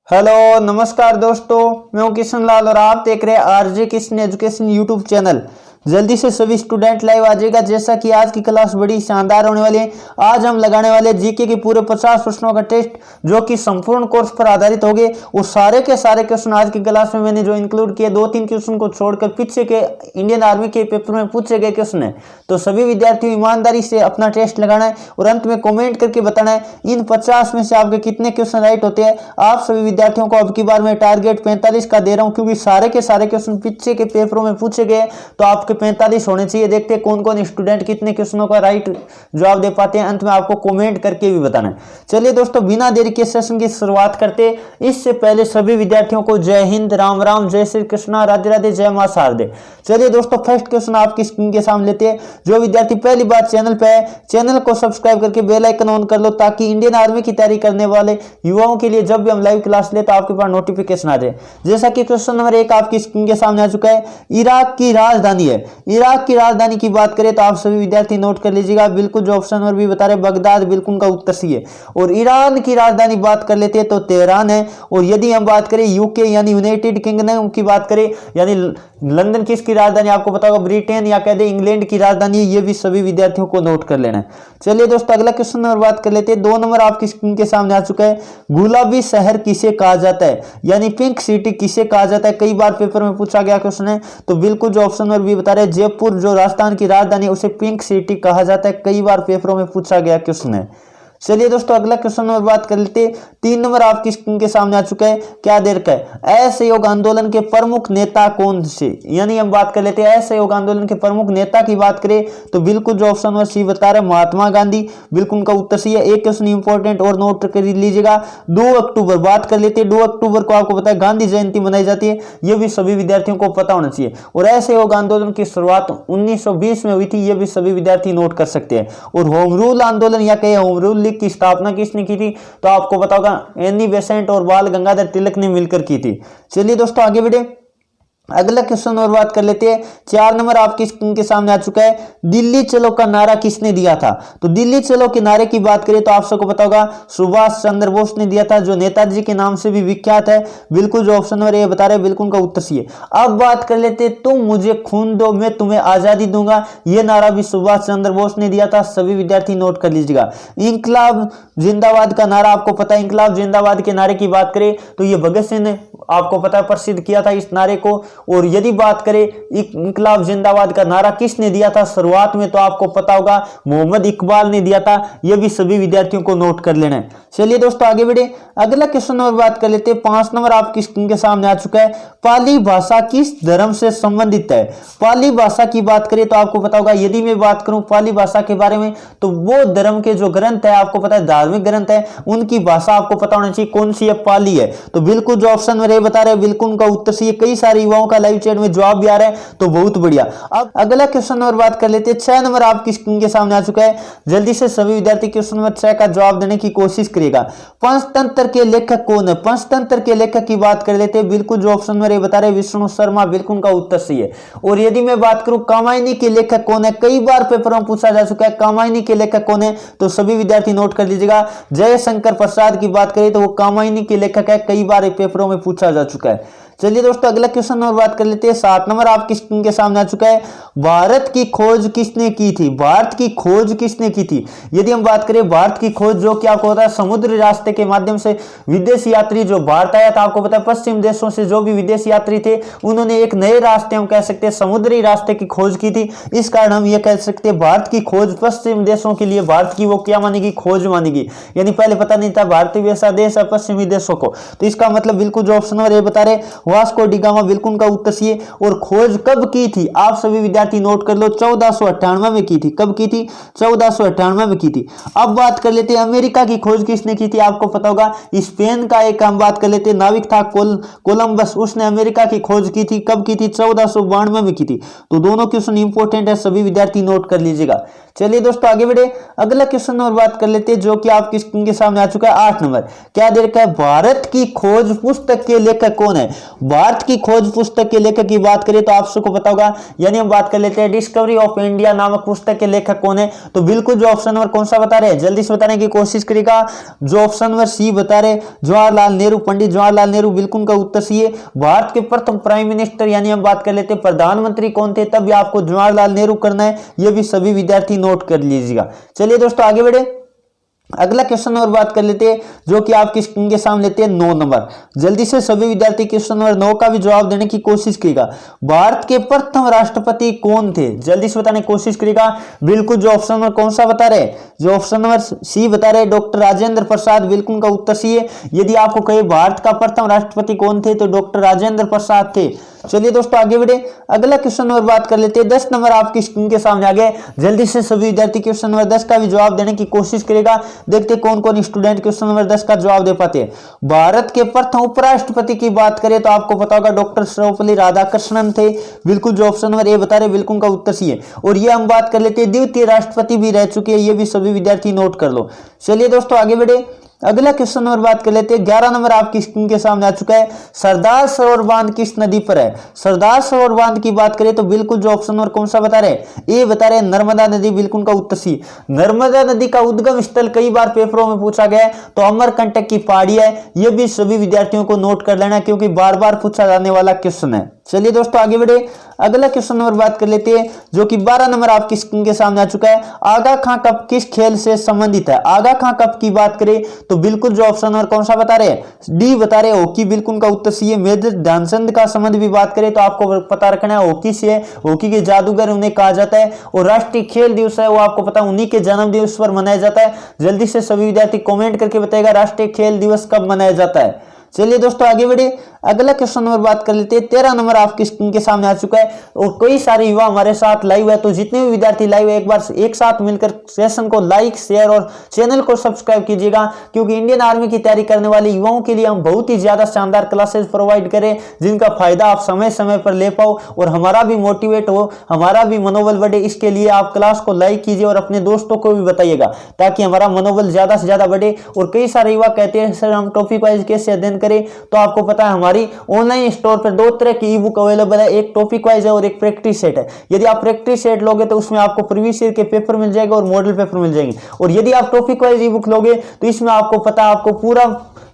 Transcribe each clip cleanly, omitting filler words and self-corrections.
Hello नमस्कार दोस्तों, मैं हूं किशन लाल और आप देख रहे हैं RJ Kishan education YouTube channel. जल्दी से सभी स्टूडेंट लाइव आ जाएगा। जैसा कि आज की क्लास बड़ी शानदार होने वाली है। आज हम लगाने वाले जीके के पूरे 50 प्रश्नों का टेस्ट जो कि संपूर्ण कोर्स पर आधारित होंगे। वो सारे के सारे क्वेश्चन आज की क्लास में मैंने जो इंक्लूड किए, 2-3 क्वेश्चन को छोड़कर पीछे के इंडियन आर्मी के पेपर में पूछे गए क्वेश्चन है। तो सभी विद्यार्थियों ईमानदारी से अपना टेस्ट लगाना है और अंत में कॉमेंट करके बताना है इन 50 में से आपके कितने क्वेश्चन राइट होते हैं। आप सभी विद्यार्थियों को अब की बार मैं टारगेट 45 का दे रहा हूं, क्योंकि सारे के सारे क्वेश्चन पीछे के पेपरों में पूछे गए, तो आपके 45 होने चाहिए। देखते हैं कौन कौन स्टूडेंट कितने क्वेश्चनों का राइट जवाब दे पाते हैं। अंत में आपको कमेंट करके भी बताना है। चलिए दोस्तों, बिना देरी के सेशन की शुरुआत करते। इससे पहले सभी विद्यार्थियों को जय हिंद, राम राम, जय श्री कृष्णा, राधे राधे, जय मां शारदे। चलिए दोस्तों, फर्स्ट क्वेश्चन आपकी स्क्रीन के सामने लेते हैं। जो विद्यार्थी पहली बार चैनल पे है, चैनल को सब्सक्राइब करके बेल आइकन ऑन कर लो, ताकि इंडियन आर्मी की तैयारी करने वाले युवाओं के लिए जब भी हम लाइव क्लास ले तो आपके पास नोटिफिकेशन आ जाए। जैसा कि क्वेश्चन नंबर 1 आपकी स्क्रीन के सामने आ चुका है। इराक की राजधानी है। इराक की राजधानी की बात करें तो आप सभी विद्यार्थी नोट कर लीजिएगा। बिल्कुल जो ऑप्शन नंबर भी बता रहे बगदाद, बिल्कुल उनका उत्तर सही है। और ईरान की राजधानी बात कर लेते हैं तो तेहरान है। और यदि हम बात करें यूके यानी यूनाइटेड किंगडम की बात करें, यानी लंदन किसकी राजधानी आपको पता होगा, ब्रिटेन या कह दे इंग्लैंड की राजधानी, ये भी सभी विद्यार्थियों को नोट कर लेना है। चलिए दोस्तों, अगला क्वेश्चन नंबर बात कर लेते हैं। 2 नंबर आपकी स्क्रीन के सामने आ चुका है। गुलाबी शहर किसे कहा जाता है, यानी पिंक सिटी किसे कहा जाता है। कई बार पेपर में पूछा गया क्वेश्चन है, तो बिल्कुल जो ऑप्शन नंबर भी बता रहे जयपुर जो राजस्थान की राजधानी है उसे पिंक सिटी कहा जाता है। कई बार पेपरों में पूछा गया क्वेश्चन है। चलिए दोस्तों, अगला क्वेश्चन नंबर बात कर लेते हैं। 3 नंबर आपकी स्क्रीन के सामने आ चुका है। क्या देर का है। असहयोग आंदोलन के प्रमुख नेता कौन से, यानी हम बात कर लेते हैं असहयोग आंदोलन के प्रमुख नेता की बात करें तो बिल्कुल जो ऑप्शन नंबर सी बता रहे महात्मा गांधी, बिल्कुल उनका उत्तर सी है। एक क्वेश्चन इंपॉर्टेंट और नोट कर लीजिएगा। 2 अक्टूबर बात कर लेते हैं। 2 अक्टूबर को आपको पता है गांधी जयंती मनाई जाती है। यह भी सभी विद्यार्थियों को पता होना चाहिए। और असहयोग आंदोलन की शुरुआत 1920 में हुई थी, यह भी सभी विद्यार्थी नोट कर सकते हैं। और होम रूल आंदोलन या कहे होम रूल लीग की स्थापना किसने की थी, तो आपको पता होगा एनी बेसेंट और बाल गंगाधर तिलक ने मिलकर की थी। चलिए दोस्तों, आगे बढ़े। अगला क्वेश्चन और बात कर लेते हैं। 4 नंबर आपकी स्क्रीन के सामने आ चुका है। दिल्ली चलो का नारा किसने दिया था, तो दिल्ली चलो के नारे की बात करें तो आप सबको पता होगा सुभाष चंद्र बोस ने दिया था, जो नेताजी के नाम से भी विख्यात है। बिल्कुल जो ऑप्शन नंबर ये बता रहे बिल्कुल उनका उत्तर सही है। अब बात कर लेते हैं, तुम मुझे खून दो मैं तुम्हें आजादी दूंगा। यह नारा भी सुभाष चंद्र बोस ने दिया था। सभी विद्यार्थी नोट कर लीजिएगा। इंकलाब जिंदाबाद का नारा आपको पता है। इंकलाब जिंदाबाद के नारे की बात करें तो यह भगत सिंह ने आपको पता है प्रसिद्ध किया था इस नारे को। और यदि बात करें इंकलाब जिंदाबाद का नारा किसने दिया था शुरुआत में, तो आपको पता होगा मोहम्मद इकबाल ने दिया था। यह भी सभी विद्यार्थियों को नोट कर लेना है। चलिए दोस्तों, आगे बढ़े। अगला क्वेश्चन नंबर बात कर लेते हैं। 5 नंबर आपकी स्क्रीन के सामने आ चुका है। पाली भाषा किस धर्म से संबंधित है। पाली भाषा की बात करें तो आपको पता होगा, यदि मैं बात करूं पाली भाषा के बारे में, तो वो धर्म के जो ग्रंथ है आपको पता है धार्मिक ग्रंथ है, उनकी भाषा आपको पता होना चाहिए कौन सी है, पाली है। तो बिल्कुल जो ऑप्शन में बता रहे बिल्कुल उनका उत्तर सही है। कई सारे युवाओं का लाइव चैट में जवाब भी आ रहा है, तो बहुत बढ़िया। अब अगला क्वेश्चन नंबर बात कर लेते हैं। 6 नंबर आपकी स्क्रीन के सामने आ चुका है। जल्दी से सभी विद्यार्थी क्वेश्चन नंबर 6 का जवाब देने की कोशिश करेगा। पंचतंत्र के लेखक कौन है। पंचतंत्र के लेखक की बात कर लेते हैं। बिल्कुल जो ऑप्शन में बता रहे विष्णु शर्मा, बिल्कुल उनका उत्तर सही है। और यदि मैं बात करूं कामायनी के लेखक कौन है, कई बार पेपर में पूछा जा चुका है कामायनी के लेखक कौन है, तो सभी विद्यार्थी नोट कर लीजिएगा। जयशंकर प्रसाद की बात करें तो वो कामायनी के लेखक है। कई बार पेपरों में पूछा जा चुका है। चलिए दोस्तों, अगला क्वेश्चन और बात कर लेते हैं। 7 नंबर आपकी स्क्रीन के सामने आ चुका है। भारत की खोज किसने की थी। भारत की खोज किसने की थी। यदि हम बात करें भारत की खोज, जो कि आपको पता है समुद्री रास्ते के माध्यम से विदेशी यात्री जो भारत आया था, आपको पता है पश्चिम देशों से जो भी विदेशी यात्री थे उन्होंने एक नए रास्ते, हम कह सकते हैं समुद्री रास्ते की खोज की थी। इस कारण हम यह कह सकते हैं भारत की खोज पश्चिम देशों के लिए भारत की वो क्या मानेगी, खोज मानेगी। यानी पहले पता नहीं था भारतीय वैसा देश है पश्चिमी देशों को, तो इसका मतलब बिल्कुल जो ऑप्शन और ये बता रहे वास्को डी गामा, बिल्कुल उनका उत्तर सही है। और खोज कब की थी आप सभी विद्यार्थी नोट कर लो, 1498 में की थी। कब की थी, 1498 में की थी। अब बात कर लेते हैं अमेरिका की खोज किसने की थी। आपको पता होगा स्पेन का एक हम बात कर लेते हैं नाविक था कोलंबस, उसने अमेरिका की खोज की थी। कब की थी, 1492 में की थी। तो दोनों क्वेश्चन इंपॉर्टेंट है, सभी विद्यार्थी नोट कर लीजिएगा। चलिए दोस्तों, आगे बढ़े। अगला क्वेश्चन और बात कर लेते हैं, जो कि आपकी स्क्रीन के सामने आ चुका है। 8 नंबर क्या दे रखा है, भारत की खोज पुस्तक के लेखक कौन है। भारत की खोज पुस्तक पुस्तक के लेखक की बात करें तो आप सबको पता होगा, यानी हम बात कर लेते हैं डिस्कवरी ऑफ इंडिया नामक पुस्तक के लेखक कौन है। तो बिल्कुल जो ऑप्शन नंबर कौन सा बता रहे हैं, जल्दी से बताने की कोशिश करेगा। जो ऑप्शन नंबर सी बता रहे जवाहरलाल नेहरू, पंडित जवाहरलाल नेहरू, बिल्कुल का उत्तर सी है। भारत के प्रथम प्राइम मिनिस्टर यानी हम बात कर लेते हैं प्रधानमंत्री कौन थे, तब भी आपको जवाहरलाल नेहरू करना है, यह भी सभी विद्यार्थी नोट कर लीजिएगा। चलिए दोस्तों आगे बढ़े, अगला क्वेश्चन नंबर बात कर लेते हैं जो कि आपकी स्क्रीन के सामने लेते हैं 9 नंबर। जल्दी से सभी विद्यार्थी क्वेश्चन नंबर 9 का भी जवाब देने की कोशिश करेगा। भारत के प्रथम राष्ट्रपति कौन थे, जल्दी से बताने की कोशिश करेगा। बिल्कुल जो ऑप्शन नंबर कौन सा बता रहे, जो ऑप्शन नंबर सी बता रहे डॉक्टर राजेंद्र प्रसाद, बिल्कुल का उत्तर सी है। यदि आपको कहे भारत का प्रथम राष्ट्रपति कौन थे तो डॉक्टर राजेंद्र प्रसाद थे। चलिए दोस्तों आगे बढ़े, अगला क्वेश्चन नंबर बात कर लेते हैं 10 नंबर आपकी स्क्रीन के सामने आ गए। जल्दी से सभी विद्यार्थी क्वेश्चन नंबर 10 का भी जवाब देने की कोशिश करेगा। देखते कौन कौन स्टूडेंट क्वेश्चन नंबर 10 का जवाब दे पाते हैं। भारत के प्रथम उपराष्ट्रपति की बात करें तो आपको पता होगा डॉक्टर सर्वपल्ली राधाकृष्णन थे। बिल्कुल जो ऑप्शन नंबर ए बता रहे बिल्कुल का उत्तर सी है। और ये हम बात कर लेते हैं द्वितीय राष्ट्रपति भी रह चुके हैं, ये भी सभी विद्यार्थी नोट कर लो। चलिए दोस्तों आगे बढ़े, अगला क्वेश्चन नंबर बात कर लेते हैं 11 नंबर आपकी स्क्रीन के सामने आ चुका है। सरदार सरोवर बांध किस नदी पर है, सरदार सरोवर बांध की बात करें तो बिल्कुल जो ऑप्शन नंबर कौन सा बता रहे ए बता रहे नर्मदा नदी, बिल्कुल का उत्तर सी। नर्मदा नदी का उद्गम स्थल कई बार पेपरों में पूछा गया है तो अमरकंटक की पहाड़ी है, यह भी सभी विद्यार्थियों को नोट कर लेना क्योंकि बार बार पूछा जाने वाला क्वेश्चन है। चलिए दोस्तों आगे बढ़े, अगला क्वेश्चन नंबर बात कर लेते हैं जो कि 12 नंबर आपकी स्क्रीन के सामने आ चुका है। आगा खां कप किस खेल से संबंधित है, आगा खां कप की बात करें तो बिल्कुल जो ऑप्शन नंबर कौन सा बता रहे हैं डी बता रहे हॉकी, बिल्कुल का उत्तर सी है। मेजर ध्यानचंद का संबंध भी बात करें तो आपको पता रखना है हॉकी से है, हॉकी के जादूगर उन्हें कहा जाता है। और राष्ट्रीय खेल दिवस है वो आपको पता उन्हीं के जन्म दिवस पर मनाया जाता है। जल्दी से सभी विद्यार्थी कॉमेंट करके बताएगा राष्ट्रीय खेल दिवस कब मनाया जाता है। चलिए दोस्तों आगे बढ़े, अगला क्वेश्चन नंबर बात कर लेते हैं 13 नंबर आपकी स्क्रीन के सामने आ चुका है। और कई सारे युवा हमारे साथ लाइव है, तो जितने भी विद्यार्थी लाइव है एक बार एक साथ मिलकर सेशन को लाइक शेयर और चैनल को सब्सक्राइब कीजिएगा क्योंकि इंडियन आर्मी की तैयारी करने वाले युवाओं के लिए हम बहुत ही ज्यादा शानदार क्लासेस प्रोवाइड करें जिनका फायदा आप समय समय पर ले पाओ और हमारा भी मोटिवेट हो, हमारा भी मनोबल बढ़े। इसके लिए आप क्लास को लाइक कीजिए और अपने दोस्तों को भी बताइएगा ताकि हमारा मनोबल ज्यादा से ज्यादा बढ़े। और कई सारे युवा कहते हैं सर हम टॉपिक वाइज कैसे अध्ययन करें, तो आपको पता है हमारी ऑनलाइन स्टोर पर 2 तरह की ई बुक अवेलेबल है, एक टॉपिक वाइज है और एक प्रैक्टिस सेट है। यदि आप प्रैक्टिस सेट लोगे तो उसमें आपको प्रीवियस ईयर के पेपर मिल जाएगा और मॉडल पेपर मिल जाएंगे। और यदि आप टॉपिक वाइज ई बुक लोगे तो इसमें आपको पता है आपको पूरा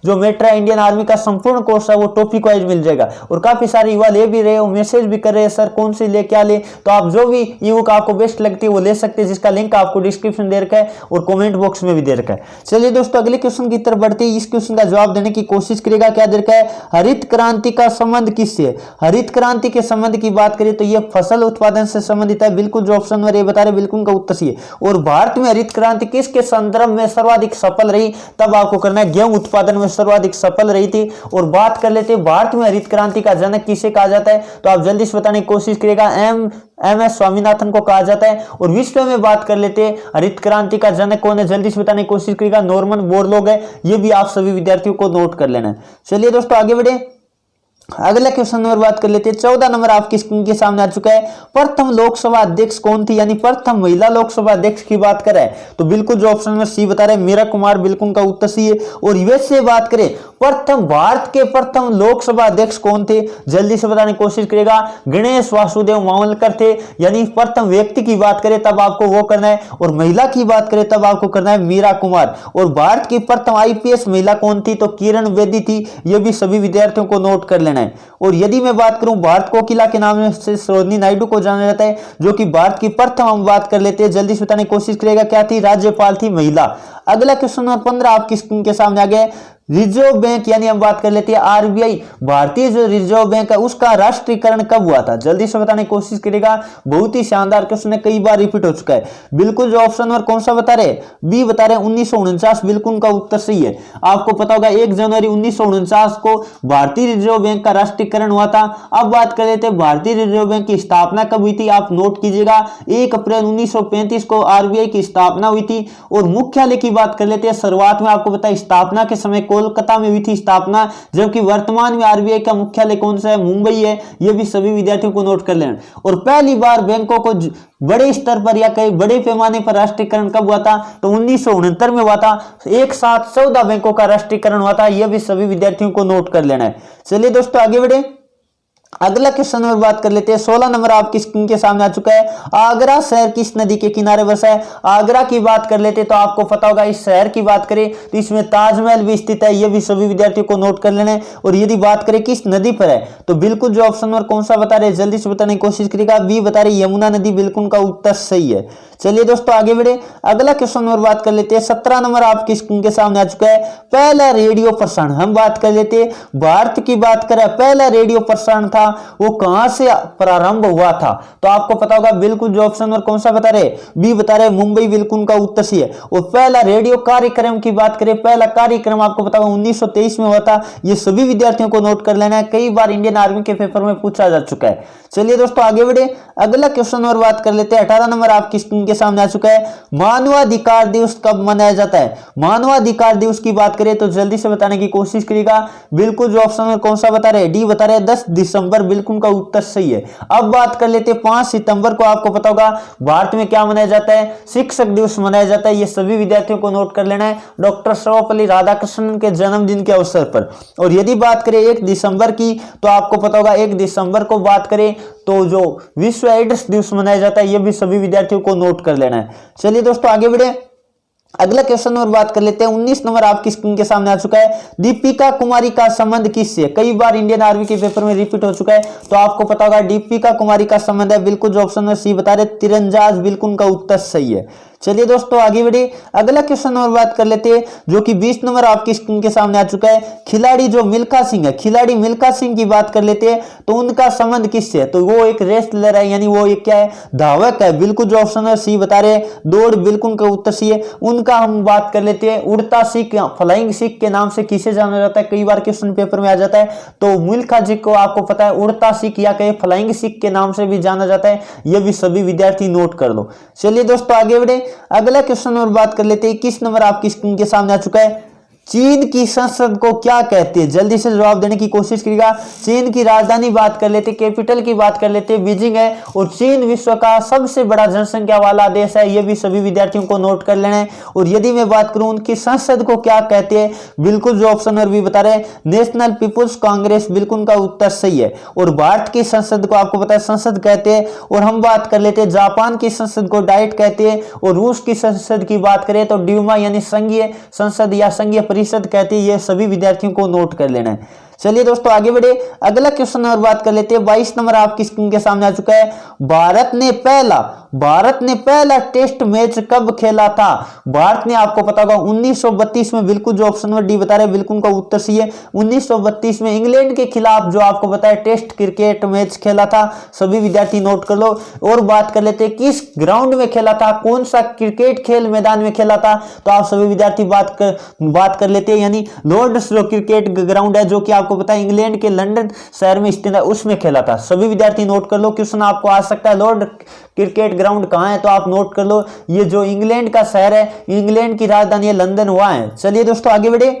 जो मेट्रा इंडियन आर्मी का संपूर्ण कोर्स है वो टॉपिक वाइज मिल जाएगा। और काफी सारे युवा ले भी रहे हो, मैसेज भी कर रहे हैं सर कौन सी ले क्या ले, तो आप जो भी ई बुक आपको बेस्ट लगती है वो ले सकते हैं जिसका लिंक आपको डिस्क्रिप्शन दे रखा है और कमेंट बॉक्स में भी दे रखा है। चलिए दोस्तों अगले क्वेश्चन की तरफ बढ़ते हैं, इस क्वेश्चन का जवाब देने की कोशिश करेगा। क्या दे रखा है, हरित क्रांति का संबंध किससे है। हरित क्रांति के संबंध की बात करें तो यह फसल उत्पादन से संबंधित है, बिल्कुल जो ऑप्शन नंबर ए बता रहे बिल्कुल का उत्तर सी है। और भारत में हरित क्रांति किसके संदर्भ में सर्वाधिक सफल रही, तब आपको करना है गेहूं उत्पादन में सर्वाधिक सफल रही थी। और बात कर लेते हैं भारत में हरित क्रांति का जनक किसे कहा जाता है, तो आप जल्दी से बताने की कोशिश करेगा एम.एस. स्वामीनाथन को कहा जाता है। और विश्व में बात कर लेते हैं हरित क्रांति का जनक कौन है, जल्दी से बताने की कोशिश करेगा नॉर्मन बोरलॉग है, ये भी आप सभी विद्यार्थियों को नोट कर लेना है। चलिए दोस्तों आगे बढ़े, अगला क्वेश्चन नंबर बात कर लेते हैं 14 नंबर आपकी स्क्रीन के सामने आ चुका है। प्रथम लोकसभा अध्यक्ष कौन थी, यानी प्रथम महिला लोकसभा अध्यक्ष की बात करें तो बिल्कुल जो ऑप्शन में सी बता रहे मीरा कुमार, बिल्कुल का उत्तर सी है। और वैसे बात करें प्रथम भारत के प्रथम लोकसभा अध्यक्ष कौन थे, जल्दी से बताने की कोशिश करेगा गणेश वासुदेव मावलकर थे। यानी प्रथम व्यक्ति की बात करें तब आपको वो करना है, और महिला की बात करें तब आपको करना है मीरा कुमार। और भारत की प्रथम आईपीएस महिला कौन थी, तो किरण बेदी थी, यह भी सभी विद्यार्थियों को नोट कर लेना है। और यदि मैं बात करूं भारत कोकिला के नाम से सरोजिनी नायडू को जाना जाता है जो कि भारत की प्रथम हम बात कर लेते हैं, जल्दी से बताने की कोशिश करेगा क्या थी, राज्यपाल थी महिला। अगला क्वेश्चन नंबर 15 आपकी स्क्रीन के सामने आ गया। रिजर्व बैंक यानी हम बात कर लेते हैं आरबीआई, भारतीय जो रिजर्व बैंक है उसका राष्ट्रीयकरण कब हुआ था, जल्दी से बताने की कोशिश करेगा। बहुत ही शानदार क्वेश्चन है, कई बार रिपीट हो चुका है। बिल्कुल जो ऑप्शन नंबर कौन सा बता रहे, बी बता रहे 1949, बिल्कुल का उत्तर सही है। आपको पता होगा 1 जनवरी 1949 को भारतीय रिजर्व बैंक का राष्ट्रीयकरण हुआ था। अब बात कर लेते हैं भारतीय रिजर्व बैंक की स्थापना कब हुई थी, आप नोट कीजिएगा 1 अप्रैल 1935 को आरबीआई की स्थापना हुई थी। और मुख्यालय की बात कर लेते हैं, शुरुआत में आपको पता है स्थापना के समय कोलकाता में हुई थी स्थापना, जबकि वर्तमान में आरबीआई का मुख्यालय कौन सा है, मुंबई है। यह भी सभी विद्यार्थियों को नोट कर लेना। और पहली बार बैंकों को बड़े स्तर पर या कई बड़े पैमाने पर राष्ट्रीयकरण कब हुआ था, तो 1969 में हुआ था। एक साथ 14 बैंकों का राष्ट्रीयकरण हुआ था, यह भी सभी विद्यार्थियों को नोट कर लेना है। चलिए दोस्तों आगे बढ़े, अगला क्वेश्चन नंबर बात कर लेते हैं। 16 नंबर आपकी स्क्रीन के सामने आ चुका है। आगरा शहर किस नदी के किनारे बसा है? आगरा की बात कर लेते हैं तो आपको पता होगा, इस शहर की बात करें तो इसमें ताजमहल भी स्थित है, यह भी सभी विद्यार्थियों को नोट कर लेना है। और यदि बात करें किस नदी पर है तो बिल्कुल जो ऑप्शन नंबर कौन सा बता रहे जल्दी से बताने की कोशिश करिएगा। बी बता रहे यमुना नदी, बिल्कुल का उत्तर सही है। चलिए दोस्तों आगे बढ़े, अगला क्वेश्चन नंबर बात कर लेते हैं। 17 नंबर आपकी स्क्रीन के सामने आ चुका है। पहला रेडियो प्रसारण हम बात कर लेते हैं। भारत की बात करें, पहला रेडियो प्रसारण था वो कहां से प्रारंभ हुआ था? तो आपको पता होगा बिल्कुल जो ऑप्शन नंबर कौन सा बता रहे, बी बता रहे मुंबई, बिल्कुल का उत्तर सही है। और पहला रेडियो कार्यक्रम की बात करें, पहला कार्यक्रम आपको पता होगा 1923 में हुआ था। ये सभी विद्यार्थियों को नोट कर लेना है, कई बार इंडियन आर्मी के पेपर में पूछा जा चुका है। चलिए दोस्तों आगे बढ़े, अगला क्वेश्चन नंबर बात कर लेते हैं। 18 नंबर आपकी स्क्रीन के सामने आ चुका है। मानवाधिकार दिवस कब मनाया जाता है? मानवाधिकार दिवस की बात करें तो जल्दी से बताने की कोशिश करिएगा। बिल्कुल जो ऑप्शन में कौन सा बता रहे, डी बता रहे 10 दिसंबर, बिल्कुल का उत्तर सही है। अब बात कर लेते हैं 5 सितंबर को आपको पता होगा भारत में क्या मनाया जाता है, शिक्षक दिवस मनाया जाता है। ये सभी विद्यार्थियों को नोट कर लेना है, डॉक्टर सर्वपल्ली राधाकृष्णन के जन्मदिन के अवसर पर। और यदि बात करें 1 दिसंबर की तो आपको पता होगा 1 दिसंबर को बात करें तो जो विश्व एड्स दिवस मनाया जाता है, यह भी सभी विद्यार्थियों को नोट कर लेना है। चलिए दोस्तों आगे बढ़े, अगला क्वेश्चन नंबर बात कर लेते हैं। 19 नंबर आपकी स्क्रीन के सामने आ चुका है। दीपिका कुमारी का संबंध किससे? कई बार इंडियन आर्मी के पेपर में रिपीट हो चुका है, तो आपको पता होगा दीपिका कुमारी का संबंध है, बिल्कुल जो ऑप्शन में सी बता रहे तीरंदाज, बिल्कुल का उत्तर सही है। चलिए दोस्तों आगे बढ़े, अगला क्वेश्चन नंबर बात कर लेते हैं जो कि 20 नंबर आपकी स्क्रीन के सामने आ चुका है। खिलाड़ी जो मिल्खा सिंह है, खिलाड़ी मिल्खा सिंह की बात कर लेते हैं तो उनका संबंध किससे है? तो वो एक रेसलर है, यानी वो एक क्या है, धावक है, बिल्कुल जो ऑप्शन है सी बता रहे दौड़, बिल्कुल का उत्तर सी है। उनका हम बात कर लेते हैं उड़ता सिख, फ्लाइंग सिख के नाम से किसे जाना जाता है, कई बार क्वेश्चन पेपर में आ जाता है। तो मिल्खा जी को आपको पता है उड़ता सिख या कहीं फ्लाइंग सिख के नाम से भी जाना जाता है, यह भी सभी विद्यार्थी नोट कर लो। चलिए दोस्तों आगे बढ़े, अगला क्वेश्चन नंबर बात कर लेते हैं। 21 नंबर आपकी स्क्रीन के सामने आ चुका है। चीन की संसद को क्या कहते हैं? जल्दी से जवाब देने की कोशिश करिएगा। चीन की राजधानी बात कर लेते, कैपिटल की बात कर लेते, बीजिंग है। और चीन विश्व का सबसे बड़ा जनसंख्या वाला देश है, यह भी सभी विद्यार्थियों को नोट कर लेना है। और यदि मैं बात करूं उनकी संसद को क्या कहते हैं, बिल्कुल जो ऑप्शन और भी बता रहे नेशनल पीपुल्स कांग्रेस, बिल्कुल का उत्तर सही है। और भारत की संसद को आपको पता है संसद कहते हैं। और हम बात कर लेते हैं जापान की संसद को डाइट कहते हैं। और रूस की संसद की बात करें तो ड्यूमा यानी संघीय संसद या संघीय परिषद कहते हैं, ये सभी विद्यार्थियों को नोट कर लेना है। चलिए दोस्तों आगे बढ़े, अगला क्वेश्चन नंबर बात कर लेते हैं। 22 नंबर आपकी स्क्रीन के सामने आ चुका है। भारत ने पहला टेस्ट मैच कब खेला था? भारत ने आपको पता होगा 1932 में, बिल्कुल जो ऑप्शन नंबर डी बता रहे बिल्कुल का उत्तर सही है। 1932 में इंग्लैंड के खिलाफ जो आपको पता है टेस्ट क्रिकेट मैच खेला था, सभी विद्यार्थी नोट कर लो। और बात कर लेते हैं किस ग्राउंड में खेला था, कौन सा क्रिकेट खेल मैदान में खेला था, तो आप सभी विद्यार्थी बात कर लेते हैं, यानी लॉर्ड्स जो क्रिकेट ग्राउंड है जो कि आपको पता है इंग्लैंड के लंदन शहर में स्थित है, उसमें खेला था। सभी विद्यार्थी नोट कर लो, क्वेश्चन आपको आ सकता है लॉर्ड क्रिकेट ग्राउंड कहां है, तो आप नोट कर लो ये जो इंग्लैंड का शहर है, इंग्लैंड की राजधानी है लंदन, वहां है। चलिए दोस्तों आगे बढ़े,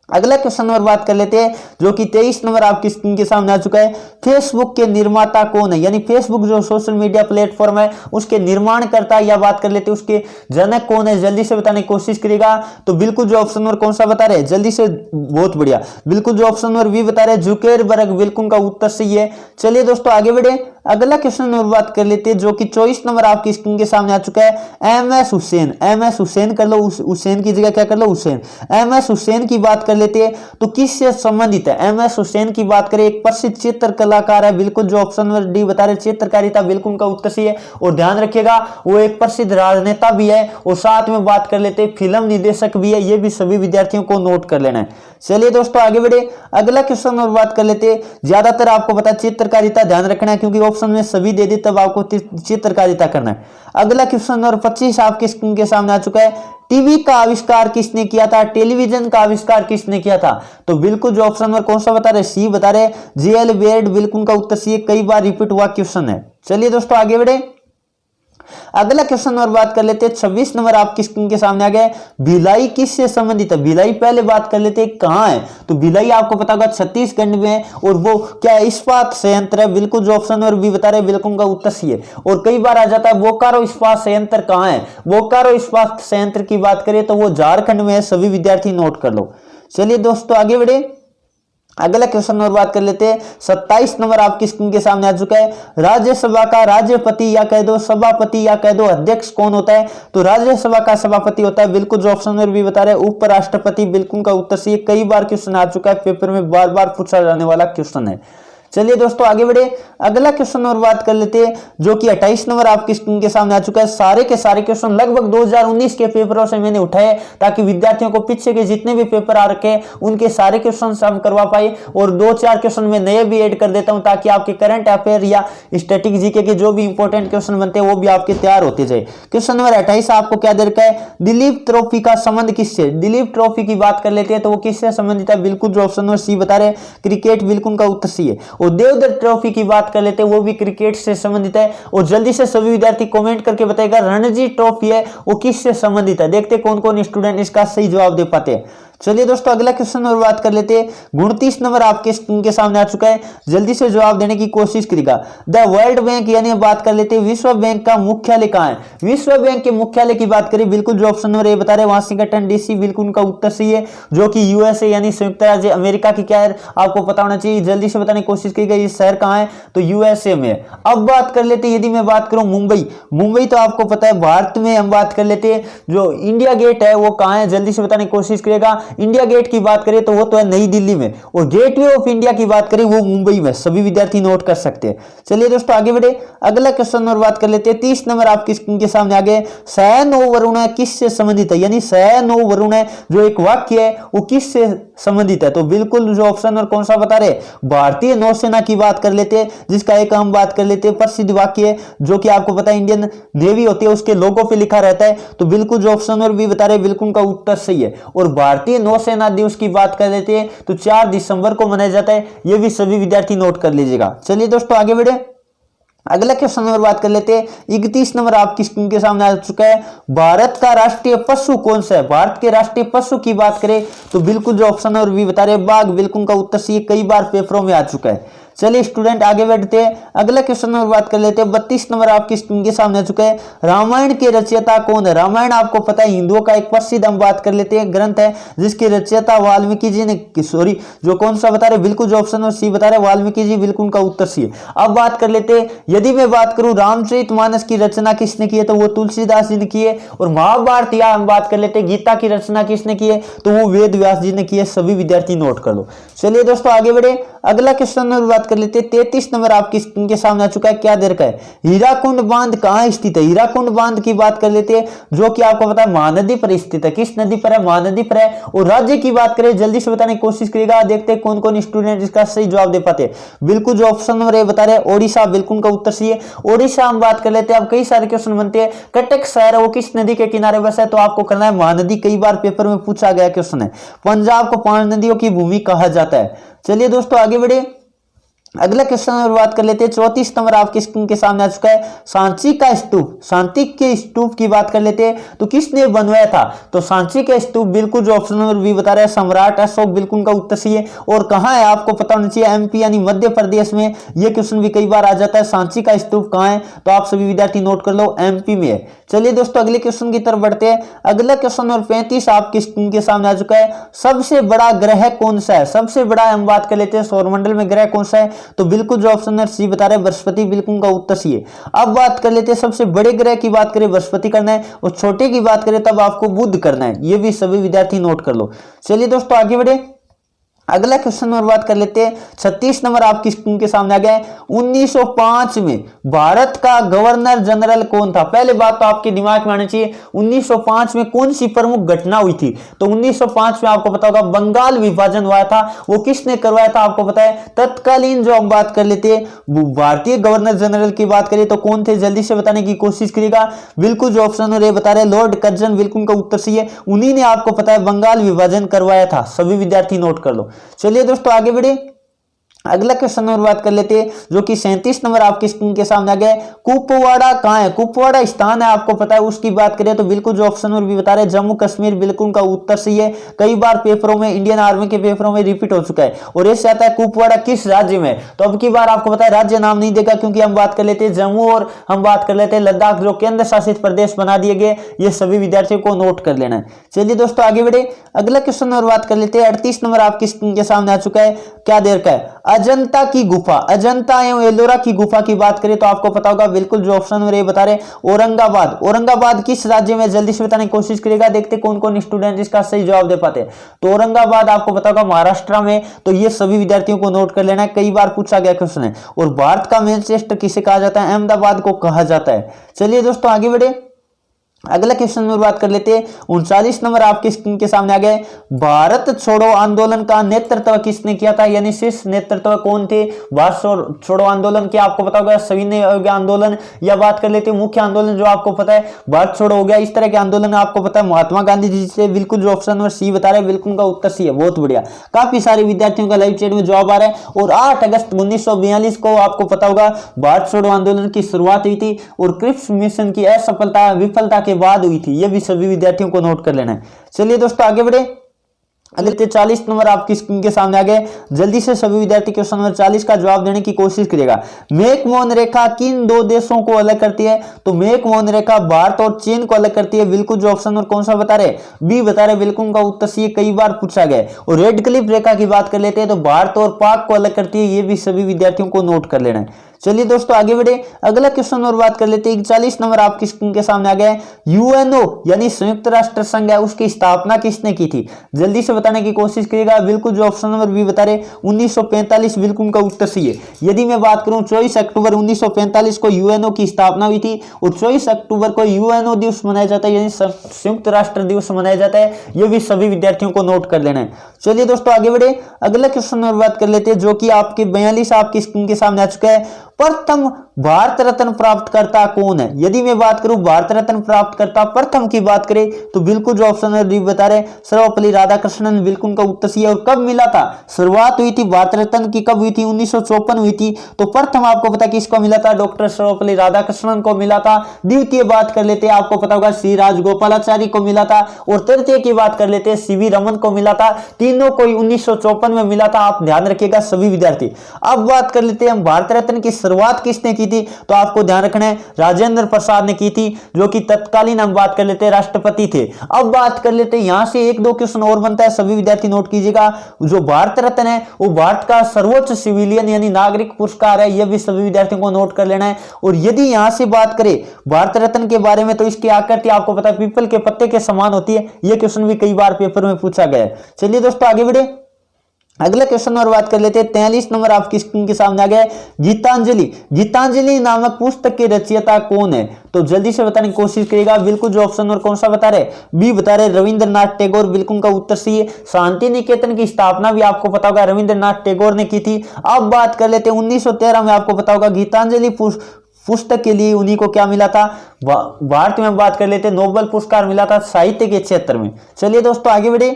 अगला क्वेश्चन नंबर बात कर लेते हैं जो कि 23 नंबर आपकी स्क्रीन के सामने आ चुका है। फेसबुक के निर्माता कौन है? यानी फेसबुक जो सोशल मीडिया प्लेटफॉर्म है उसके निर्माणकर्ता या बात कर लेते हैं उसके जनक कौन है, जल्दी से बताने की कोशिश करेगा। तो बिल्कुल जो ऑप्शन नंबर कौन सा बता रहे जल्दी से, बहुत बढ़िया, बिल्कुल जो ऑप्शन नंबर बी बता रहे जुकेरबर्ग, बिल्कुल का उत्तर सही है। चलिए दोस्तों आगे बढ़े, अगला क्वेश्चन नंबर बात कर लेते हैं जो कि 24 नंबर आपकी स्क्रीन के सामने आ चुका है। एमएस हुसैन, एमएस हुसैन कर लो, हुसैन की जगह क्या कर लो हुसैन। एमएस हुसैन की बात कर लेते हैं तो किससे संबंधित है? एमएस हुसैन की बात करें एक प्रसिद्ध चित्र कलाकार है, बिल्कुल जो ऑप्शन नंबर डी बता रहे चित्रकारिता, बिल्कुल का उत्तर सही है। और ध्यान रखिएगा वो एक प्रसिद्ध राजनेता भी है और साथ में बात कर लेते हैं फिल्म निर्देशक भी है, ये भी सभी विद्यार्थियों को नोट कर लेना है। चलिए दोस्तों आगे बढ़े, अगला क्वेश्चन और बात कर लेते हैं। ज्यादातर आपको पता है चित्रकारिता, ध्यान रखना है क्योंकि ऑप्शन में सभी दे दी तब आपको चित्रकारिता करना है। अगला क्वेश्चन नंबर 25 आपके स्क्रीन के सामने आ चुका है। टीवी का आविष्कार किसने किया था? टेलीविजन का आविष्कार किसने किया था? तो बिल्कुल जो ऑप्शन नंबर कौन सा बता रहे सी बता रहे जेएल बेयर्ड, बिल्कुल का उत्तर सी, कई बार रिपीट हुआ क्वेश्चन है। चलिए दोस्तों आगे बढ़े, अगला क्वेश्चन और बात कर लेते हैं। 26 नंबर आपकी स्क्रीन के सामने आ गया। भिलाई किससे संबंधित है? भिलाई पहले बात कर लेते हैं कहां है, तो भिलाई आपको पता होगा छत्तीसगढ़ में है और वो क्या इस्पात संयंत्र है, बिल्कुल जो ऑप्शन और भी बता रहे बिल्कुल का उत्तर सी है। और कई बार आ जाता है बोकारो इस्पात संयंत्र कहां है, बोकारो इस्पात संयंत्र की बात करें तो वो झारखंड में है, सभी विद्यार्थी नोट कर लो। चलिए दोस्तों आगे बढ़े, अगला क्वेश्चन और बात कर लेते हैं। 27 नंबर आपकी स्क्रीन के सामने आ चुका है। राज्यसभा का राज्यपति या कह दो सभापति या कह दो अध्यक्ष कौन होता है? तो राज्यसभा का सभापति होता है बिल्कुल, जो ऑप्शन में भी बता रहे हैं उपराष्ट्रपति, बिल्कुल का उत्तर सही है। कई बार क्वेश्चन आ चुका है, पेपर में बार बार पूछा जाने वाला क्वेश्चन है। चलिए दोस्तों आगे बढ़े, अगला क्वेश्चन और बात कर लेते हैं जो कि 28 नंबर आपकी स्क्रीन के सामने आ चुका है। सारे के सारे क्वेश्चन लगभग 2019 के पेपरों से मैंने उठाए ताकि विद्यार्थियों को पीछे के जितने भी पेपर आ रखे उनके सारे क्वेश्चन हम करवा पाए, और 2-4 क्वेश्चन में नए भी ऐड कर देता हूं ताकि आपके करंट अफेयर या स्टैटिक जीके के जो भी इंपॉर्टेंट क्वेश्चन बनते हैं वो भी आपके तैयार होते जाए। क्वेश्चन नंबर 28 आपको क्या दे रखा है? दिलीप ट्रॉफी का संबंध किससे? दिलीप ट्रॉफी की बात कर लेते हैं तो वो किससे संबंधित है? बिल्कुल जो ऑप्शन नंबर सी बता रहे क्रिकेट, बिल्कुल का उत्तर सी है। और देवधर ट्रॉफी की बात कर लेते हैं, वो भी क्रिकेट से संबंधित है। और जल्दी से सभी विद्यार्थी कमेंट करके बताएगा रणजी ट्रॉफी है वो किससे संबंधित है। देखते कौन कौन स्टूडेंट इसका सही जवाब दे पाते हैं। चलिए दोस्तों अगला क्वेश्चन और बात कर लेते हैं। 29 नंबर आपके स्क्रीन के सामने आ चुका है, जल्दी से जवाब देने की कोशिश करेगा। द वर्ल्ड बैंक यानी बात कर लेते हैं विश्व बैंक का मुख्यालय कहां है? विश्व बैंक के मुख्यालय की बात करें, बिल्कुल जो ऑप्शन नंबर ए बता रहे वाशिंगटन डीसी, बिल्कुल उनका उत्तर सही है, जो कि यूएसए यानी संयुक्त राज्य अमेरिका की क्या है आपको पता होना चाहिए। जल्दी से बताने की कोशिश करिएगा ये शहर कहां है, तो यूएसए में। अब बात कर लेते हैं, यदि मैं बात करूं मुंबई, मुंबई तो आपको पता है भारत में। हम बात कर लेते हैं जो इंडिया गेट है वो कहां है, जल्दी से बताने की कोशिश करेगा। इंडिया गेट की बात करें तो वो तो है नई दिल्ली में, और गेटवे ऑफ इंडिया की बात करें वो मुंबई में। सभी विद्यार्थी नोट कर सकते हैं। चलिए दोस्तों आगे बढ़े, अगला क्वेश्चन और बात कर लेते हैं। 30 नंबर आपकी स्क्रीन के सामने आ गए। सैनो वरुण किससे संबंधित है? यानी सैनो वरुण जो एक वाक्य है वो किससे संबंधित है? तो बिल्कुल जो ऑप्शन और कौन सा बता रहे भारतीय नौसेना की बात कर लेते हैं, जिसका एक हम बात कर लेते हैं प्रसिद्ध वाक्य है जो कि आपको पता है इंडियन नेवी होती है उसके लोगो पे लिखा रहता है। तो बिल्कुल जो ऑप्शन और भी बता रहे बिल्कुल का उत्तर सही है। और भारतीय नौसेना दिवस की बात कर लेते हैं तो 4 दिसंबर को मनाया जाता है, यह भी सभी विद्यार्थी नोट कर लीजिएगा। चलिए दोस्तों आगे बढ़े, अगला क्वेश्चन नंबर बात कर लेते हैं। 31 नंबर आपकी स्क्रीन के सामने आ चुका है। भारत का राष्ट्रीय पशु कौन सा है? भारत के राष्ट्रीय पशु की बात करें तो बिल्कुल जो ऑप्शन है और भी बता रहे बाघ, बिल्कुल का उत्तर सही, कई बार पेपरों में आ चुका है। चलिए स्टूडेंट आगे बढ़ते हैं, अगला क्वेश्चन नंबर बात कर लेते हैं। 32 नंबर आपकी स्क्रीन के सामने आ चुका है। रामायण के रचयिता कौन है? रामायण आपको पता है हिंदुओं का एक प्रसिद्ध हम बात कर लेते हैं ग्रंथ है, जिसके रचयिता वाल्मीकि जी ने, सॉरी जो कौन सा बता रहे बिल्कुल जो ऑप्शन और सी बता रहे वाल्मीकि जी, बिल्कुल का उत्तर सी है। अब बात कर लेते हैं, यदि मैं बात करूं रामचरितमानस की रचना किसने की है तो वो तुलसीदास जी ने की है। और महाभारत या हम बात कर लेते हैं गीता की रचना किसने की है तो वो वेद व्यास जी ने की है। सभी विद्यार्थी नोट कर लो। चलिए दोस्तों आगे बढ़े, अगला क्वेश्चन नंबर बात कर लेते हैं। 33 नंबर आपकी स्क्रीन के सामने आ चुका है, क्या दे रखा है? हीराकुंड बांध कहां स्थित है? हीराकुंड बांध की बात कर लेते हैं जो कि आपको पता है महानदी पर स्थित है। किस नदी पर है? महानदी पर है। और राज्य की बात करें जल्दी से बताने की कोशिश करेगा, देखते हैं कौन कौन स्टूडेंट इसका सही जवाब दे पाते हैं। बिल्कुल जो ऑप्शन नंबर ए बता रहे हैं ओडिशा, बिल्कुल का उत्तर सही है। ओडिशा हम बात कर लेते हैं। अब कई सारे क्वेश्चन बनते हैं, कटक शहर है वो किस नदी के किनारे बसा है तो आपको करना है महानदी, कई बार पेपर में पूछा गया क्वेश्चन है। पंजाब को 5 नदियों की भूमि कहा जाता है। चलिए दोस्तों आगे बढ़े, अगला क्वेश्चन और बात कर लेते हैं। 34 नंबर आपकी स्क्रीन के सामने आ चुका है। सांची का स्तूप, सांची के स्तूप की बात कर लेते हैं तो किसने बनवाया था? तो सांची का स्तूप बिल्कुल जो ऑप्शन नंबर बी बता रहा है सम्राट अशोक, बिल्कुल का उत्तर सही है। और कहां है आपको पता होना चाहिए, एमपी यानी मध्य प्रदेश में। यह क्वेश्चन भी कई बार आ जाता है, सांची का स्तूप कहां है तो आप सभी विद्यार्थी नोट कर लो, एमपी में है। चलिए दोस्तों अगले क्वेश्चन की तरफ बढ़ते हैं। अगला क्वेश्चन नंबर 35 आपकी स्क्रीन के सामने आ चुका है। सबसे बड़ा ग्रह कौन सा है? सबसे बड़ा हम बात कर लेते हैं सौरमंडल में ग्रह कौन सा है तो बिल्कुल जो ऑप्शन नंबर सी बता रहे हैं बृहस्पति, बिल्कुल का उत्तर सी है। अब बात कर लेते हैं सबसे बड़े ग्रह की बात करें बृहस्पति करना है, और छोटे की बात करें तब आपको बुध करना है। ये भी सभी विद्यार्थी नोट कर लो। चलिए दोस्तों आगे बढ़े, अगला क्वेश्चन और बात कर लेते हैं। 36 नंबर आपकी स्क्रीन के सामने आ गया है। 1905 में भारत का गवर्नर जनरल कौन था? पहले बात तो आपके दिमाग में आनी चाहिए 1905 में कौन सी प्रमुख घटना हुई थी? तो 1905 में आपको पता होगा बंगाल विभाजन हुआ था। वो किसने करवाया था आपको पता है? तत्कालीन जो हम बात कर लेते हैं भारतीय गवर्नर जनरल की बात करें तो कौन थे, जल्दी से बताने की कोशिश करिएगा। बिल्कुल जो ऑप्शन और ये बता रहे लॉर्ड कर्जन, बिल्कुल का उत्तर सही है। उन्हीं ने आपको पता है बंगाल विभाजन करवाया था। सभी विद्यार्थी नोट कर लो। चलिए दोस्तों आगे बढ़े, अगला क्वेश्चन नंबर बात कर लेते हैं, जो कि 37 नंबर आपकी स्क्रीन के सामने आ गया है। कुपवाड़ा कहाँ है? कुपवाड़ा स्थान है, आपको पता है। उसकी बात करें तो बिल्कुल जो ऑप्शन नंबर भी बता रहे हैं जम्मू कश्मीर, बिल्कुल उनका उत्तर सही है। कई बार पेपरों में, इंडियन आर्मी के पेपरों में रिपीट हो चुका है। और ऐसे आता है कुपवाड़ा किस राज्य में, तो अब की बार आपको पता है राज्य नाम नहीं देगा, क्योंकि हम बात कर लेते हैं जम्मू और हम बात कर लेते हैं लद्दाख, जो केंद्र शासित प्रदेश बना दिए गए। ये सभी विद्यार्थियों को नोट कर लेना है। चलिए दोस्तों आगे बढ़े, अगला क्वेश्चन नंबर बात कर लेते हैं। 38 नंबर आपकी स्क्रीन के सामने आ चुका है। क्या देर का है? अजंता की गुफा, अजंता एवं एलोरा की गुफा की बात करें तो आपको पता होगा, बिल्कुल जो ऑप्शन नंबर ए बता रहे औरंगाबाद। औरंगाबाद किस राज्य में? जल्दी से बताने की कोशिश करेगा, देखते कौन कौन स्टूडेंट इसका सही जवाब दे पाते हैं। तो औरंगाबाद आपको पता होगा महाराष्ट्र में। तो ये सभी विद्यार्थियों को नोट कर लेना है, कई बार पूछा गया क्वेश्चन है। और भारत का मैनचेस्टर किसे कहा जाता है? अहमदाबाद को कहा जाता है। चलिए दोस्तों आगे बढ़े, अगला क्वेश्चन में बात कर लेते हैं। 39 नंबर आपकी स्क्रीन के सामने आ गए। भारत छोड़ो आंदोलन का नेतृत्व किसने किया था, यानी शीर्ष नेतृत्व कौन थे भारत छोड़ो आंदोलन के? आपको पता होगा सविनय आंदोलन, या बात कर लेते हैं मुख्य आंदोलन जो आपको पता है भारत छोड़ो हो गया। इस तरह के आंदोलन आपको पता है महात्मा गांधी जी से, बिल्कुल जो ऑप्शन नंबर सी बता रहे हैं, बिल्कुल का उत्तर सी है। बहुत बढ़िया, काफी सारे विद्यार्थियों का लाइव चैट में जवाब आ रहा है। और 8 अगस्त 1942 को आपको पता होगा भारत छोड़ो आंदोलन की शुरुआत हुई थी, और क्रिप्स मिशन की असफलता विफलता के बाद हुई थी। ये भी सभी विद्यार्थियों को नोट कर लेना है। चलिए दोस्तों आगे बढ़े, अगले 40 नंबर आपकी स्क्रीन के सामने आ गए। जल्दी से सभी विद्यार्थी क्वेश्चन नंबर 40 का जवाब देने की कोशिश करेगा। मैकमोहन रेखा किन दो देशों को अलग करती है? तो मैकमोहन रेखा भारत और चीन को अलग करती है। बिल्कुल जो ऑप्शन नंबर कौन सा बता रहे? बी बता रहे, बिल्कुल उनका उत्तर सी, कई बार पूछा गया। और रेड क्लिफ रेखा की बात कर लेते हैं तो भारत और पाक को अलग करती है। ये भी सभी विद्यार्थियों को नोट कर लेना है। चलिए दोस्तों आगे बढ़े, अगला क्वेश्चन और बात कर लेते हैं। 41 नंबर आपकी स्क्रीन के सामने आ गया है। यूएनओ यानी संयुक्त राष्ट्र संघ है, उसकी स्थापना किसने की थी? जल्दी से बताने की कोशिश करिएगा। बिल्कुल जो ऑप्शन नंबर बी बता रहे 1945, बिल्कुल उनका उत्तर सही है। यदि मैं बात करूं 24 अक्टूबर 1945 को यूएनओ की स्थापना हुई थी, और 24 अक्टूबर को यूएनओ दिवस मनाया जाता है, यानी संयुक्त राष्ट्र दिवस मनाया जाता है। यह भी सभी विद्यार्थियों को नोट कर लेना है। चलिए दोस्तों आगे बढ़े, अगला क्वेश्चन और बात कर लेते हैं, जो कि आपके 42 आपकी स्क्रीन के सामने आ चुका है। प्रथम भारत रत्न प्राप्तकर्ता कौन है? यदि मैं बात करूं भारत रत्न प्राप्तकर्ता प्रथम की बात करें तो बिल्कुल जो ऑप्शन है बता रहे सर्वपल्ली राधाकृष्णन, बिल्कुल का उत्तर सही है। और कब मिला था? शुरुआत हुई थी भारत रत्न की, कब हुई थी? 1954 हुई थी। तो प्रथम आपको पता किसको मिला था? डॉक्टर सर्वपल्ली राधाकृष्णन को मिला था। द्वितीय बात कर लेते हैं, आपको पता होगा श्री राजगोपालाचारी को मिला था। और तृतीय की बात कर लेते हैं, सीवी रमन को मिला था। तीनों को 1954 में मिला था, आप ध्यान रखिएगा सभी विद्यार्थी। अब बात कर लेते हैं हम भारत रत्न की शुरुआत किसने की थी? तो आपको ध्यान रखना है राजेंद्र प्रसाद ने की थी, जो कि तत्कालीन हम बात कर लेते हैं राष्ट्रपति थे। अब बात कर लेते हैं, यहां से एक दो क्वेश्चन और बनता है, सभी विद्यार्थी नोट कीजिएगा। जो भारत रत्न है वो भारत का सर्वोच्च सिविलियन यानी नागरिक पुरस्कार है। यह भी सभी विद्यार्थियों को नोट कर लेना है। और यदि यहां से बात करें भारत रत्न के बारे में तो इसकी आकृति आपको पता है पीपल के पत्ते के समान होती है। यह क्वेश्चन भी कई बार पेपर में पूछा गया है। चलिए दोस्तों आगे बढ़े, अगला क्वेश्चन और बात कर लेते हैं। 43 नंबर आपकी स्क्रीन के सामने आ गया है। गीतांजलि, गीतांजलि नामक पुस्तक के रचयिता कौन है? तो जल्दी से बताने की कोशिश करिएगा। बिल्कुल जो ऑप्शन और कौन सा बता रहे? बी बता रहे रविंद्रनाथ टैगोर, बिल्कुल का उत्तर सही है। शांति निकेतन की स्थापना भी आपको पता होगा रविंद्रनाथ टैगोर ने की थी। अब बात कर लेते हैं 1913 में, आपको पता होगा गीतांजलि पुस्तक के लिए उन्हीं को क्या मिला था? भारत में हम बात कर लेते हैं नोबेल पुरस्कार मिला था साहित्य के क्षेत्र में। चलिए दोस्तों आगे बढ़े,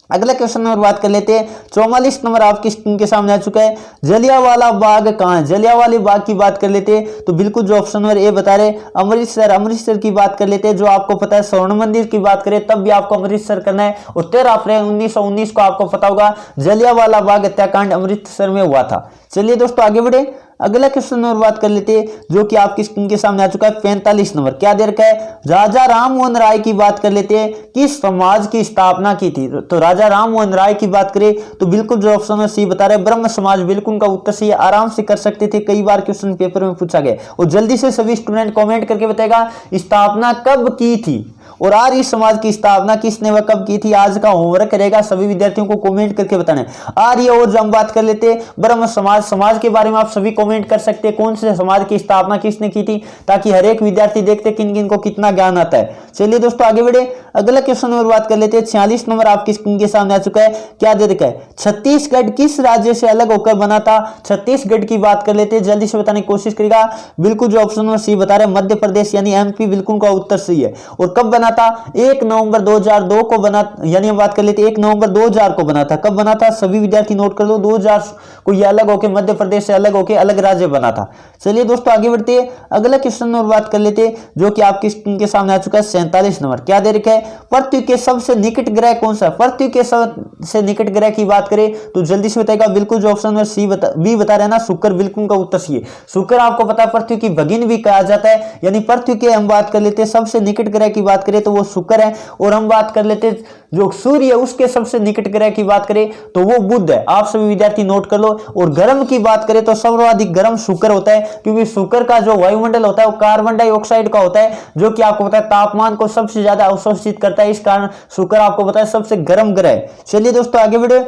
अगला क्वेश्चन नंबर बात कर लेते हैं। 44 नंबर आपकी स्क्रीन के सामने आ चुका है। जलियांवाला बाग कहां है? जलियांवाला बाग की बात कर लेते हैं तो बिल्कुल जो ऑप्शन नंबर ए बता रहे अमृतसर, अमृतसर की बात कर लेते हैं। जो आपको पता है स्वर्ण मंदिर की बात करें तब भी आपको अमृतसर करना है। और 13 अप्रैल 1919 को आपको पता होगा जलियांवाला बाग हत्याकांड अमृतसर में हुआ था। चलिए दोस्तों आगे बढ़े, अगला क्वेश्चन नंबर बात कर लेते हैं, जो कि आपकी स्क्रीन के सामने आ चुका है। 45 नंबर क्या देर का है? राजा राम मोहन राय की बात कर लेते हैं, किस समाज की स्थापना की थी? तो राजा राम मोहन राय की बात करें तो बिल्कुल जो ऑप्शन है सी बता रहे ब्रह्म समाज, बिल्कुल का उत्तर सी, आराम से कर सकते थे। कई बार क्वेश्चन पेपर में पूछा गया। और जल्दी से सभी स्टूडेंट कॉमेंट करके बताएगा स्थापना कब की थी और आर्य समाज की स्थापना किसने व कब की थी। आज का होमवर्क रहेगा, सभी विद्यार्थियों को कमेंट करके बताना है। आर्य और जो हम बात कर लेते हैं ब्रह्म समाज, समाज के बारे में आप सभी कमेंट कर सकते हैं कौन से समाज की स्थापना किसने की थी, ताकि हर एक विद्यार्थी देखते किन किन को कितना ज्ञान आता है। चलिए दोस्तों आगे बढ़े, अगला क्वेश्चन और बात कर लेते हैं। 46 नंबर आपकी स्क्रीन के सामने आ चुका है। क्या दे रखा है? छत्तीसगढ़ किस राज्य से अलग होकर बना था? छत्तीसगढ़ की बात कर लेते हैं, जल्दी से बताने की कोशिश करेगा। बिल्कुल जो ऑप्शन सी बता रहे मध्य प्रदेश यानी एमपी, बिल्कुल का उत्तर सही है। और कब बना बना था? 1 नवंबर 2002 को बना, यानी हम बात कर लेते 1 नवंबर 2000 को बना था। कब बना था सभी विद्यार्थी नोट कर लो, 2000 को ये अलग होके मध्य प्रदेश से अलग होके अलग राज्य बना था। चलिए दोस्तों आगे बढ़ते हैं, अगला क्वेश्चन और बात कर लेते हैं जो कि आपके स्क्रीन के सामने आ चुका है 47 नंबर। क्या दे रखा है? पृथ्वी के सबसे निकट ग्रह कौन सा? पृथ्वी के सबसे निकट ग्रह की बात करें तो जल्दी से बताएगा, बिल्कुल जो ऑप्शन नंबर बी बता रहे हैं ना, शुक्र, बिल्कुल का उत्तर सही है। शुक्र आपको पता है पृथ्वी की भगिनी भी कहा जाता है, यानी पृथ्वी के हम बात कर लेते हैं सबसे निकट ग्रह की बात करें तो वो शुक्र है। और हम बात कर लेते हैं जो सूर्य है उसके सबसे निकट ग्रह की बात करें तो वो बुध है। आप सभी विद्यार्थी नोट कर लो। और गर्म की बात करें तो सर्वाधिक गर्म शुक्र होता है, क्योंकि शुक्र का जो वायुमंडल होता है वो कार्बन डाइऑक्साइड का होता है, जो कि आपको पता है तापमान को सबसे ज्यादा अवशोषित करता है। इस कारण शुक्र आपको पता है सबसे गर्म ग्रह है। चलिए दोस्तों आगे बढ़े,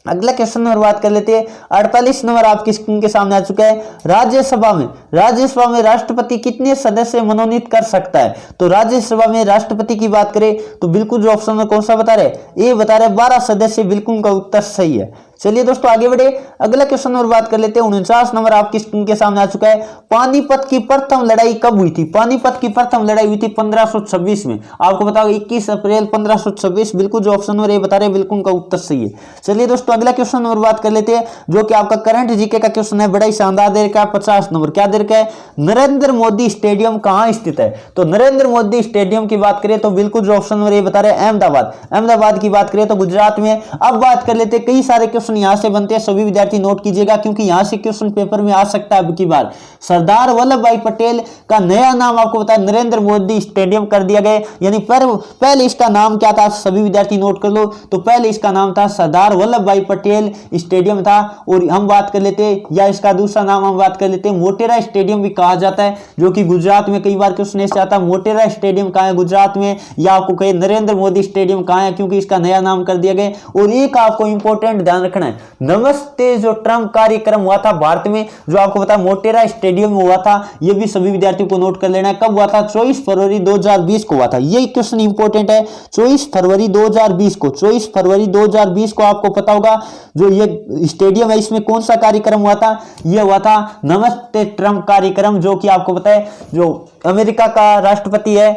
अगला क्वेश्चन और बात कर लेते हैं। 48 नंबर आपकी स्क्रीन के सामने आ चुका है। राज्यसभा में राष्ट्रपति कितने सदस्य मनोनीत कर सकता है? तो राज्यसभा में राष्ट्रपति की बात करें तो बिल्कुल जो ऑप्शन में कौन सा बता रहे, ए बता रहे 12 सदस्य, बिल्कुल का उत्तर सही है। चलिए दोस्तों आगे बढ़े, अगला क्वेश्चन और बात कर लेते हैं। 49 नंबर आपकी स्क्रीन के सामने आ चुका है। पानीपत की प्रथम लड़ाई कब हुई थी? पानीपत की प्रथम लड़ाई हुई थी 1526 में। आपको बताओ 21 अप्रैल 1526, बिल्कुल जो ऑप्शन नंबर ए बता रहे बिल्कुल का उत्तर सही है। चलिए दोस्तों अगला क्वेश्चन और बात कर लेते हैं जो कि आपका करंट जीके का क्वेश्चन है, बड़ा ही शानदार दे रखा है 50 नंबर। क्या दे रखा है? नरेंद्र मोदी स्टेडियम कहां स्थित है? तो नरेंद्र मोदी स्टेडियम की बात करें तो बिल्कुल जो ऑप्शन नंबर ए बता रहे अहमदाबाद की बात करें तो गुजरात में। अब बात कर लेते हैं, कई सारे क्वेश्चन यहां से बनते हैं, सभी विद्यार्थी नोट कीजिएगा क्योंकि यहां से क्वेश्चन पेपर में आ सकता है अब की बार। सरदार वल्लभ भाई पटेल का नया नाम आपको पता है नरेंद्र मोदी स्टेडियम कर दिया गया, यानी पहले इसका नाम क्या था? सभी विद्यार्थी नोट कर लो। तो पहले इसका नाम था सरदार वल्लभ भाई पटेल स्टेडियम था। और हम बात कर लेते या इसका दूसरा नाम हम बात कर लेते मोटेरा स्टेडियम भी कहा जाता है, जो कि गुजरात में कई बार क्वेश्चन ऐसे आता है मोटेरा स्टेडियम कहां है गुजरात में, या आपको कहे नरेंद्र मोदी स्टेडियम कहां है क्योंकि इसका नया नाम कर दिया गया। और एक आपको इंपॉर्टेंट ध्यान रखना है, नमस्ते जो ट्रम्प कार्यक्रम हुआ था भारत में, जो आपको पता है मोटेरा स्टेडियम में हुआ था, यह भी सभी विद्यार्थियों को नोट कर लेना है। कब हुआ था? 24 फरवरी 2020 को हुआ था। यह क्वेश्चन इंपॉर्टेंट है, 24 फरवरी 2020 को, 24 फरवरी 2020 को आपको पता होगा जो ये स्टेडियम है इसमें कौन सा कार्यक्रम हुआ था? यह हुआ था नमस्ते ट्रम्प कार्यक्रम, जो कि आपको पता है जो अमेरिका का राष्ट्रपति है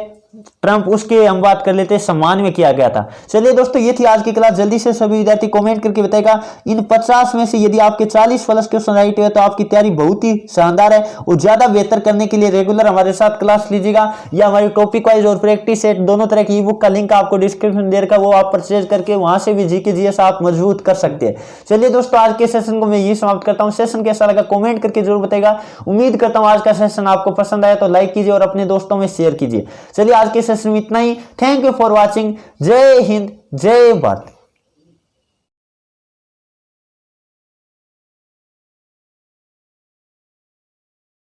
ट्रंप, उसके हम बात कर लेते हैं सम्मान में किया गया था। चलिए दोस्तों ये थी आज की क्लास। जल्दी से सभी विद्यार्थी कमेंट करके बताएगा इन 50 में से यदि आपके 40 प्लस क्वेश्चन राइट है तो आपकी तैयारी बहुत ही शानदार है। और ज्यादा बेहतर करने के लिए रेगुलर हमारे साथ क्लास लीजिएगा, या हमारी टॉपिक वाइज और प्रैक्टिस सेट दोनों तरह की ई बुक का लिंक आपको डिस्क्रिप्शन दे रखा, वो आप परचेज करके वहां से भी जीके जीएस आप मजबूत कर सकते हैं। चलिए दोस्तों आज के सेशन को मैं यही समाप्त करता हूँ। सेशन कैसा लगा कमेंट करके जरूर बताएगा। उम्मीद करता हूँ आज का सेशन आपको पसंद आया, तो लाइक कीजिए और अपने दोस्तों में शेयर कीजिए। चलिए आज के सेशन में इतना ही। Thank you for watching. Jai Hind, जय भारत।